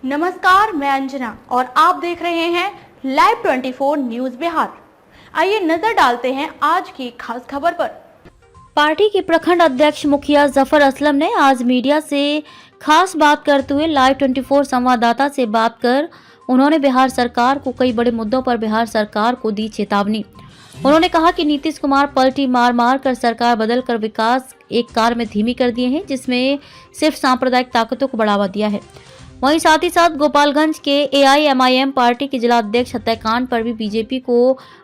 नमस्कार, मैं अंजना और आप देख रहे हैं लाइव 24 न्यूज बिहार। आइए नजर डालते हैं आज की खास खबर पर। पार्टी के प्रखंड अध्यक्ष मुखिया जफर असलम ने आज मीडिया से खास बात करते हुए लाइव 24 संवाददाता से बात कर उन्होंने बिहार सरकार को कई बड़े मुद्दों पर बिहार सरकार को दी चेतावनी। उन्होंने कहा कि नीतीश कुमार पलटी मार मार कर सरकार बदल कर विकास एक कार में धीमी कर दिए हैं, जिसमें सिर्फ सांप्रदायिक ताकतों को बढ़ावा दिया है। वहीं साथ ही साथ गोपालगंज के AIMIM पार्टी के जिला अध्यक्ष हत्याकांड पर भी बीजेपी को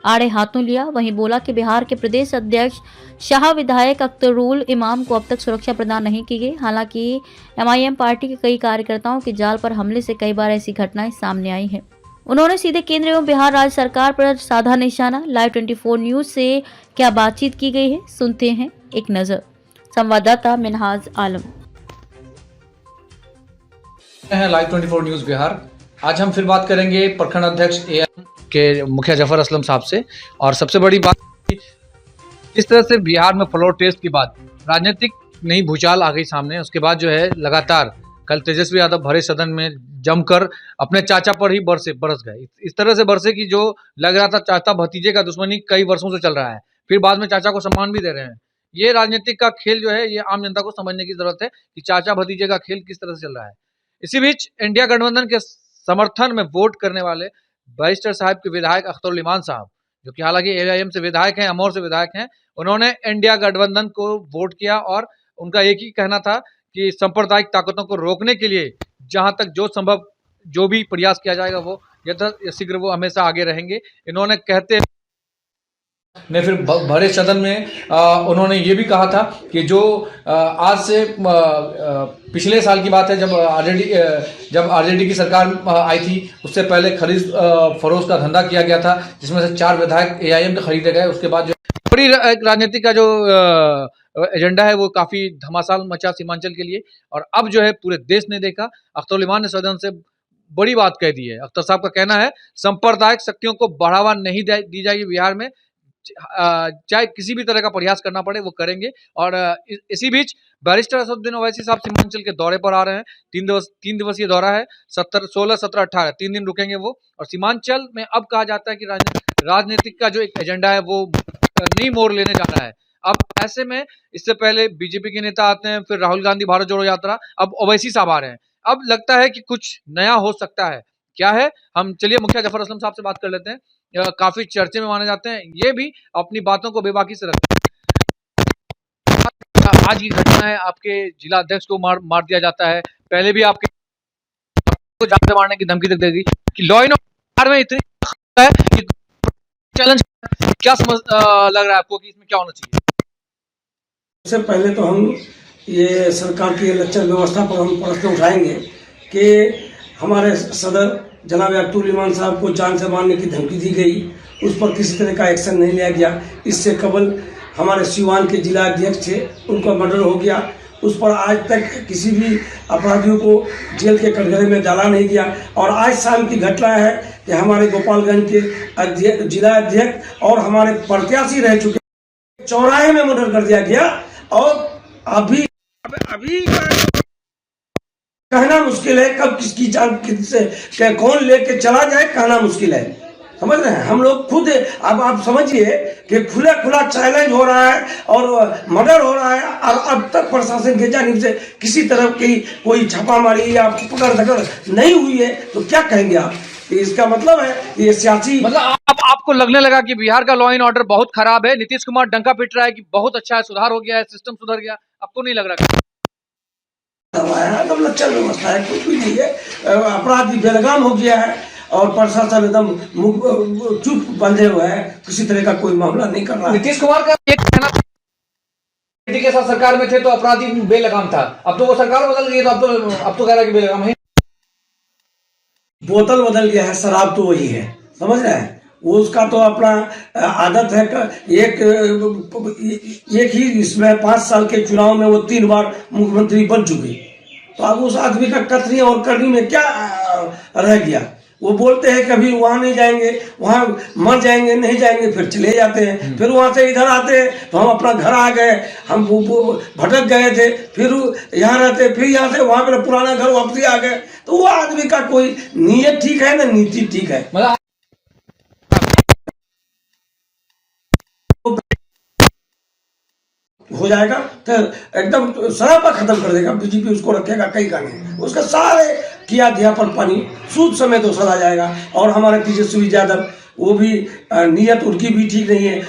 आड़े हाथों लिया। वहीं बोला कि बिहार के प्रदेश अध्यक्ष शाह विधायक अख्तरुल इमाम को अब तक सुरक्षा प्रदान नहीं की गई। हालांकि MIM पार्टी के कई कार्यकर्ताओं के जाल पर हमले से कई बार ऐसी घटनाएं सामने आई हैं। उन्होंने सीधे केंद्र एवं बिहार राज्य सरकार पर साधा निशाना। लाइव 24 न्यूज से क्या बातचीत की गई है, सुनते हैं एक नजर। संवाददाता मिनहाज आलम है लाइव 24 न्यूज बिहार। आज हम फिर बात करेंगे प्रखंड अध्यक्ष AIM के मुखिया जफर असलम साहब से। और सबसे बड़ी बात, इस तरह से बिहार में फ्लोर टेस्ट के बाद राजनीतिक नई भूचाल आ गई सामने। उसके बाद जो है लगातार कल तेजस्वी यादव भरे सदन में जमकर अपने चाचा पर ही बरस गए। इस तरह से बरसे कि जो लग रहा था चाचा भतीजे का दुश्मनी कई वर्षों से चल रहा है, फिर बाद में चाचा को सम्मान भी दे रहे हैं। ये राजनीतिक का खेल जो है, ये आम जनता को समझने की जरूरत है कि चाचा भतीजे का खेल किस तरह से चल रहा है। इसी बीच इंडिया गठबंधन के समर्थन में वोट करने वाले बैरिस्टर साहब के विधायक अख्तरुल इमाम साहब, जो कि हालांकि AIM से विधायक हैं, अमौर से विधायक हैं, उन्होंने इंडिया गठबंधन को वोट किया और उनका एक ही कहना था कि सांप्रदायिक ताकतों को रोकने के लिए जहां तक जो संभव जो भी प्रयास किया जाएगा वो यथाशीघ्र वो हमेशा आगे रहेंगे। इन्होंने कहते ने फिर भरे सदन में उन्होंने ये भी कहा था कि जो आज से पिछले साल की बात है, जब RJD की सरकार आई थी, उससे पहले खरीद फरोख्त का धंधा किया गया था, जिसमें से 4 विधायक AIM के खरीदे गए। उसके बाद जो बड़ी राजनीति का जो एजेंडा है वो काफी धमासाल मचा सीमांचल के लिए। और अब जो है पूरे देश ने देखा, अख्तरुल इमाम ने सदन से बड़ी बात कह दी है। अख्तर साहब का कहना है सांप्रदायिक शक्तियों को बढ़ावा नहीं दी जाएगी बिहार में, चाहे किसी भी तरह का प्रयास करना पड़े वो करेंगे। और इसी बीच बैरिस्टर असदुद्दीन ओवैसी साहब सीमांचल के दौरे पर आ रहे हैं। 3 दिवसीय दौरा है, 16, 17, 18 3 दिन रुकेंगे वो। और सीमांचल में अब कहा जाता है कि राजनीतिक का जो एक एजेंडा है वो नई मोड़ लेने जा रहा है। अब ऐसे में इससे पहले बीजेपी के नेता आते हैं, फिर राहुल गांधी भारत जोड़ो यात्रा, अब ओवैसी साहब आ रहे हैं। अब लगता है कि कुछ नया हो सकता है। क्या है, हम चलिए मुखिया जफर असलम साहब से बात कर लेते हैं। काफी चर्चे में माने जाते हैं, ये भी अपनी बातों को बेबाकी से रखते हैं। आज की घटना है, आपके जिला अध्यक्ष को मार दिया जाता है। पहले भी आपके जान से मारने की धमकी तक दे दी कि लॉ एंड ऑर्डर में इतनी है कि चैलेंज क्या लग रहा है आपको कि इसमें क्या होना चाहिए? सबसे पहले तो हम ये सरकार की इलेक्शन व्यवस्था पर हम प्रश्न उठाएंगे कि हमारे सदर जनाब अख्तरुल इमाम साहब को जान से मारने की धमकी दी गई, उस पर किसी तरह का एक्शन नहीं लिया गया। इससे कबल हमारे सिवान के जिला अध्यक्ष थे, उनका मर्डर हो गया, उस पर आज तक किसी भी अपराधियों को जेल के कटघरे में डाला नहीं गया। और आज शाम की घटना है कि हमारे गोपालगंज के जिला अध्यक्ष और हमारे प्रत्याशी रह चुके चौराहे में मर्डर कर दिया गया। और अभी कहना मुश्किल है कब किसकी जान किससे कौन लेके चला जाए, कहना मुश्किल है। समझ रहे हैं, हम लोग खुद अब आप समझिए कि खुला चैलेंज हो रहा है और मर्डर हो रहा है। और अब तक प्रशासन के जानिब से किसी तरह की कोई छापामारी या पकड़ धकड़ नहीं हुई है, तो क्या कहेंगे आप? इसका मतलब है ये सियासी आपको लगने लगा कि बिहार का लॉ एंड ऑर्डर बहुत खराब है, नीतीश कुमार डंका पीट रहा है कि बहुत अच्छा है, सुधार हो गया है, सिस्टम सुधर गया, आपको नहीं लग रहा? लक्षण व्यवस्था है, कुछ भी नहीं है, अपराधी बेलगाम हो गया है और प्रशासन एकदम चुप बंधे हुए हैं, किसी तरह का कोई मामला नहीं कर रहा। नीतीश कुमार का एक कहना के साथ सरकार में थे तो अपराधी बेलगाम था, अब तो वो सरकार बदल गई, तो अब तो कह रहा है कि बेलगाम है। बोतल बदल गया है, शराब तो वही है, समझ रहे हैं। वो उसका तो अपना आदत है। एक ही इसमें 5 साल के चुनाव में वो 3 बार मुख्यमंत्री बन चुके, तो अब उस आदमी का कथनी और करनी में क्या रह गया? वो बोलते हैं कभी वहां नहीं जाएंगे, वहां मर जाएंगे, नहीं जाएंगे, फिर चले जाते हैं। फिर वहां से इधर आते हैं तो हम अपना घर आ गए, हम भटक गए थे, फिर यहाँ रहते, फिर यहाँ से वहां पे पुराना घर वापसी आ गए। तो वो आदमी का कोई नीयत ठीक है ना नीति ठीक है। मतलब हो जाएगा तो एकदम सरापा खत्म कर देगा, बीजेपी उसको रखेगा कहीं का नहीं। उसका सारे किया दिया पर पानी सूद समय तो सदा जाएगा। और हमारे तेजस्वी यादव वो भी नीयत उनकी भी ठीक नहीं है।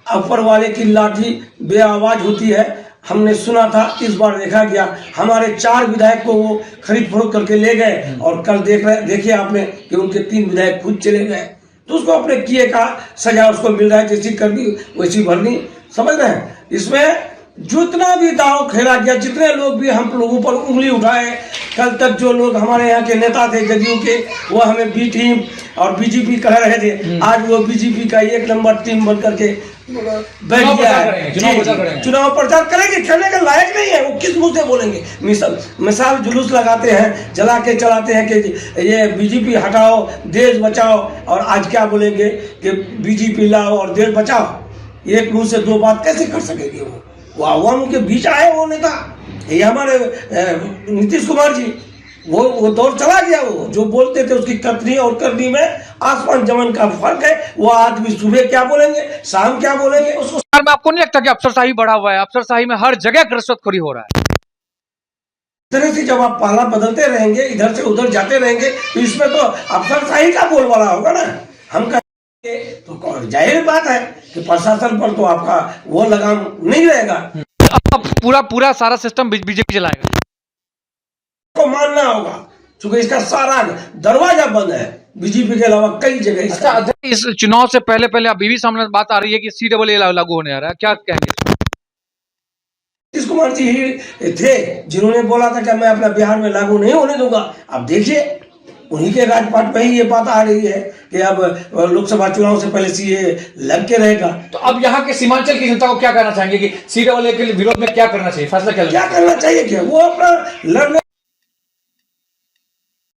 ऊपर वाले की लाठी बेआवाज होती है, हमने सुना था, इस बार देखा गया। हमारे 4 विधायक को वो खरीद फरोख्त करके ले गए और कल देखिए आपने कि उनके 3 विधायक खुद चले गए। तो उसको अपने किए का सजा उसको मिल रहा है, जैसी करनी वैसी भरनी, समझ रहे हैं। इसमें जितना भी दाव खेला गया, जितने लोग भी हम लोगों पर उंगली उठाए, कल तक जो लोग हमारे यहाँ के नेता थे जदयू के, वो हमें बी टीम और बीजेपी कह रहे थे, आज वो बीजेपी का 1 नंबर टीम बन करके बैठ गया है। चुनाव प्रचार करेंगे, करने के लायक नहीं है। वो किस मुंह से बोलेंगे? मिसाल जुलूस लगाते हैं, जला के चलाते हैं कि ये बीजेपी हटाओ, देश बचाओ, और आज क्या बोलेंगे कि बीजेपी लाओ और देश बचाओ। एक मुंह से 2 बात कैसे कर सकेंगे? वो आवाम के बीच आए वो नेता, ये हमारे नीतीश कुमार जी, वो दौर चला गया। वो जो बोलते थे उसकी करनी और करनी में आसमान जमीन का फर्क है। वो आदमी सुबह क्या बोलेंगे, शाम क्या बोलेंगे, उसको में आपको नहीं लगता कि अफसरशाही बढ़ा हुआ है? अफसरशाही में हर जगह रिश्वतखोरी हो रहा है। इस तरह से जब आप पाला बदलते रहेंगे, इधर से उधर जाते रहेंगे, तो इसमें तो अफसरशाही का बोलबाला होगा ना। हम कहेंगे तो जाहिर बात है कि प्रशासन पर तो आपका वो लगाम नहीं रहेगा। अब पूरा सारा सिस्टम बीजेपी चलाएगा, को मानना होगा, क्योंकि इसका सारा दरवाजा बंद है बीजेपी के अलावा कई जगह। अच्छा, इस चुनाव से पहले अभी भी सामने बात आ रही है कि CAA लागू होने आ रहा है, क्या कहेंगे? नीतीश कुमार जी ही थे जिन्होंने बोला था कि मैं अपना बिहार में लागू नहीं होने दूंगा। अब देखिए उन्हीं के राजपाट पे ही ये बात आ रही है कि अब लोकसभा चुनाव से पहले CAA लग के रहेगा। तो अब यहाँ के सीमांचल की जनता को क्या कहना चाहेंगे कि CAA के विरोध में क्या करना चाहिए, फैसला क्या करना चाहिए? क्या वो अपना लड़ने,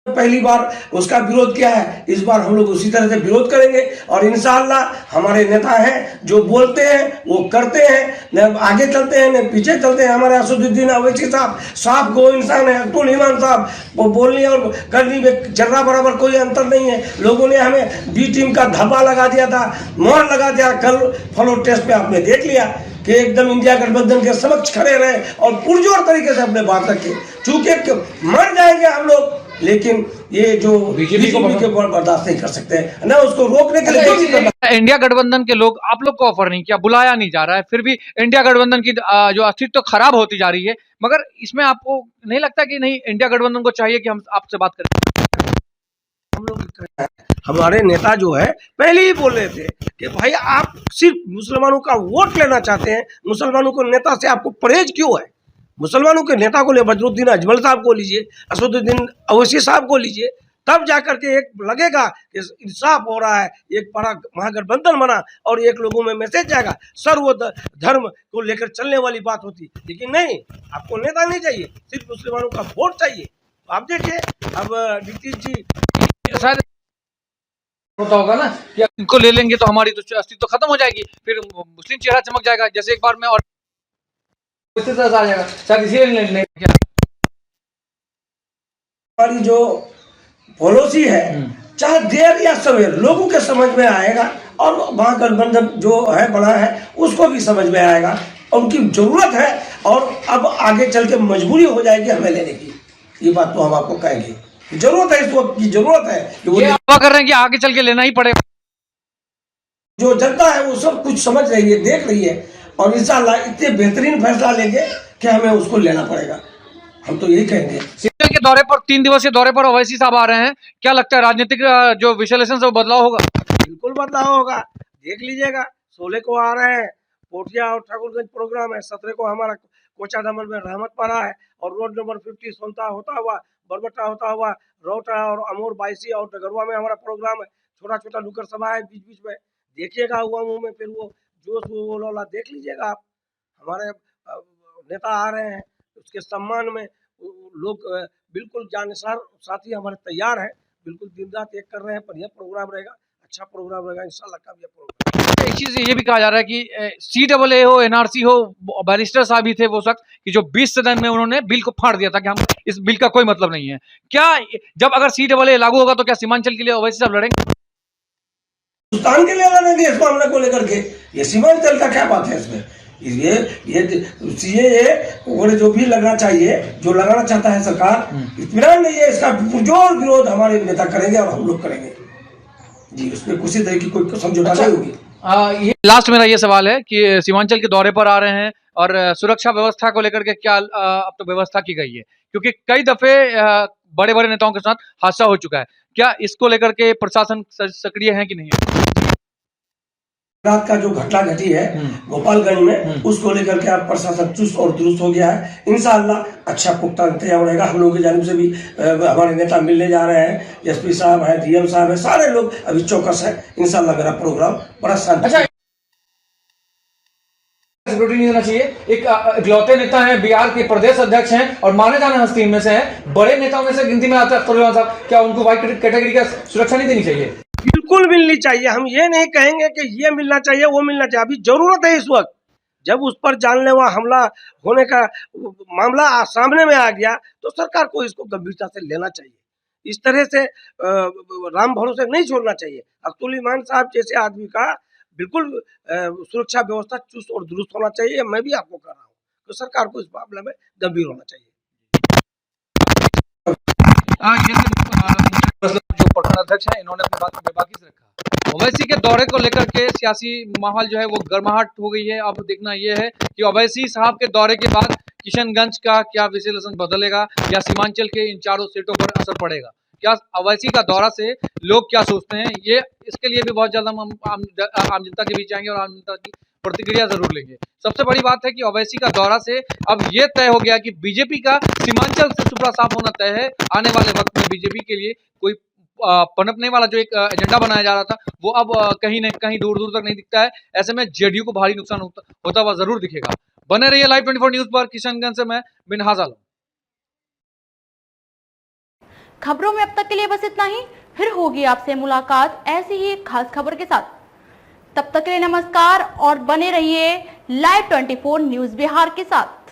पहली बार उसका विरोध किया है, इस बार हम लोग उसी तरह से विरोध करेंगे। और इंशाअल्लाह हमारे नेता हैं जो बोलते हैं वो करते हैं, न आगे चलते हैं न पीछे चलते हैं। हमारे असदुद्दीन अवैसी साहब गो इंसान है, अब्दुल ईमान साहब, वो बोलने और करने में जर्रा बराबर कोई अंतर नहीं है। लोगों ने हमें बी टीम का धब्बा लगा दिया था, मोहर लगा दिया। कल फॉलो टेस्ट पे आपने देख लिया कि एकदम इंडिया गठबंधन के समक्ष खड़े रहे और पुरजोर तरीके से अपने बात रखे। चूंकि मर जाएंगे हम लोग, लेकिन ये जो बीजेपी को बर्दाश्त नहीं कर सकते हैं ना, उसको रोकने के लिए जो भी करना। इंडिया गठबंधन के लोग आप लोग को ऑफर नहीं किया, बुलाया नहीं जा रहा है, फिर भी इंडिया गठबंधन की जो अस्तित्व खराब होती जा रही है। मगर इसमें आपको नहीं लगता कि नहीं, इंडिया गठबंधन को चाहिए कि हम आपसे बात करें? हम लोग हमारे नेता जो है पहले ही बोल रहे थे कि भाई आप सिर्फ मुसलमानों का वोट लेना चाहते हैं, मुसलमानों को नेता से आपको परहेज क्यों है? मुसलमानों के नेता को ले, बदरुद्दीन अजमल साहब को लीजिए, असदुद्दीन अवैसी साहब को लीजिए, तब जाकर के एक लगेगा कि इंसाफ हो रहा है, एक बड़ा महागठबंधन बना और एक लोगों में मैसेज जाएगा, सर्व धर्म को लेकर चलने वाली बात होती। लेकिन नहीं, आपको नेता नहीं चाहिए, सिर्फ मुसलमानों का वोट चाहिए। आप देखिए अब नीतीश जी शायद होता होगा ना कि इनको ले लेंगे तो हमारी तो अस्तित्व खत्म हो जाएगी, फिर मुस्लिम चेहरा चमक जाएगा, जैसे एक बार में और आ जाएगा। शायद इसीलिए हमारी जो पॉलिसी है, चाहे देर या सवेर लोगों के समझ में आएगा और महागठबंधन जो है बड़ा है उसको भी समझ में आएगा और उनकी जरूरत है। और अब आगे चल के मजबूरी हो जाएगी हमें लेने की, ये बात तो हम आपको कहेंगे। जरूरत है, इस वक्त की जरूरत है कि वो कर रहे हैं कि आगे चल के लेना ही पड़ेगा। जो जनता है वो सब कुछ समझ रही है, देख रही है, और इंशाअल्लाह इतने बेहतरीन फैसला लेंगे कि हमें उसको लेना पड़ेगा। हम तो यही कहेंगे। सीएम के दौरे पर 3 दिवसीय दौरे पर ओवैसी साहब आ रहे हैं, क्या लगता है राजनीतिक जो विश्लेषण से वो बदलाव होगा? बिल्कुल बदलाव होगा, देख लीजिएगा। 16 को आ रहे हैं, पोठिया और ठाकुरगंज प्रोग्राम है। 17 को हमारा कोचादामन में रहमतपारा है और रोड नंबर 50 सोनता होता हुआ, बरबट्टा होता हुआ, रोहटा और अमूर 22 और डगरुआ में हमारा प्रोग्राम है। छोटा छोटा नुक्कड़ सभा है बीच बीच में, देखिएगा हुआ मुँह में, फिर वो जोश वो लोला देख लीजिएगा आप। हमारे नेता आ रहे हैं, उसके सम्मान में लोग बिल्कुल जानिसार साथी हमारे तैयार हैं। बिल्कुल दिन रात एक कर रहे हैं, बढ़िया प्रोग्राम रहेगा, अच्छा प्रोग्राम रहेगा इंशाल्लाह। का भी प्रोग्राम एक चीज ये भी कहा जा रहा है कि CAA हो, NRC हो, बैरिस्टर साहब ही थे वो वक्त कि जो 20 सदन में उन्होंने बिल को फाड़ दिया था कि हम इस बिल का कोई मतलब नहीं है। क्या जब अगर CAA लागू होगा तो क्या सीमांचल के लिए ओवैसी साहब लड़ेंगे? हिंदुस्तान के लिए लड़ेंगे इस मामले को लेकर के। ये सीमांचल का क्या बात है इसमें? ये CAA जो भी लगना चाहिए, जो लगाना चाहता है सरकार, इत्मीनान नहीं है, इसका पुरजोर विरोध हमारे नेता करेंगे और हम लोग करेंगे जी। उसमें किसी तरह की कोई समझौता नहीं होगी। ये लास्ट मेरा ये सवाल है कि सीमांचल के दौरे पर आ रहे हैं और सुरक्षा व्यवस्था को लेकर के क्या अब तो व्यवस्था की गई है, क्योंकि कई दफे बड़े बड़े नेताओं के साथ हादसा हो चुका है। क्या इसको लेकर के प्रशासन सक्रिय है कि नहीं है? रात का जो घटना घटी है गोपालगंज में, उसको लेकर के आप प्रशासन चुस्त और दुरुस्त हो गया है। इंशाअल्लाह अच्छा पुख्ता इंतजाम रहेगा। हम लोगों की जानिब से भी हमारे नेता मिलने जा रहे हैं, SP साहब है, DM साहब है, सारे लोग अभी चौकस है। इंशाअल्लाह मेरा प्रोग्राम बड़ा शांति। अच्छा, सिक्योरिटी नहीं होना चाहिए। एक इकलौते नेता हैं, बिहार के प्रदेश अध्यक्ष हैं और माने जाने हस्ती इनमें से हैं, बड़े नेताओं में से गिनती में आता है अख्तर उद्दीन साहब। क्या उनको वाई कैटेगरी का सुरक्षा नहीं देनी चाहिए? बिल्कुल मिलनी चाहिए। हम ये नहीं कहेंगे कि ये मिलना चाहिए, वो मिलना चाहिए। अभी जरूरत है इस वक्त, जब उस पर जानलेवा हमला होने का मामला सामने में आ गया तो सरकार को इसको गंभीरता से लेना चाहिए। इस तरह से राम भरोसे नहीं छोड़ना चाहिए। अख्तर उद्दीन ईमान साहब जैसे आदमी का बिल्कुल सुरक्षा व्यवस्था चुस्त और दुरुस्त होना चाहिए। मैं भी आपको कह रहा हूँ तो सरकार को इस मामले में गंभीर होना चाहिए। जो प्रखंड अध्यक्ष हैं, इन्होंने अपनी बात को बेबाकी से रखा। ओवैसी के दौरे को लेकर के सियासी माहौल जो है वो गर्माहट हो गई है। अब देखना यह है कि ओवैसी साहब के दौरे के बाद किशनगंज का क्या विश्लेषण बदलेगा या सीमांचल के इन चारों सीटों पर असर पड़ेगा। क्या ओवैसी का दौरा से लोग क्या सोचते हैं, ये इसके लिए भी बहुत जल्द हम आम जनता के बीच आएंगे और आम जनता की प्रतिक्रिया जरूर लेंगे। सबसे बड़ी बात है कि ओवैसी का दौरा से अब ये तय हो गया कि बीजेपी का सीमांचल से सुपड़ा साफ होना तय है। आने वाले वक्त में बीजेपी के लिए कोई पनपने वाला जो एक एजेंडा बनाया जा रहा था वो अब कहीं न कहीं दूर दूर तक नहीं दिखता है। ऐसे में JDU को भारी नुकसान होता हुआ जरूर दिखेगा। बने रहिए लाइव 24 न्यूज पर। किशनगंज से मैं मिनहाज आलम। खबरों में अब तक के लिए बस इतना ही। फिर होगी आपसे मुलाकात ऐसी ही एक खास खबर के साथ। तब तक के लिए नमस्कार और बने रहिए लाइव 24 न्यूज बिहार के साथ।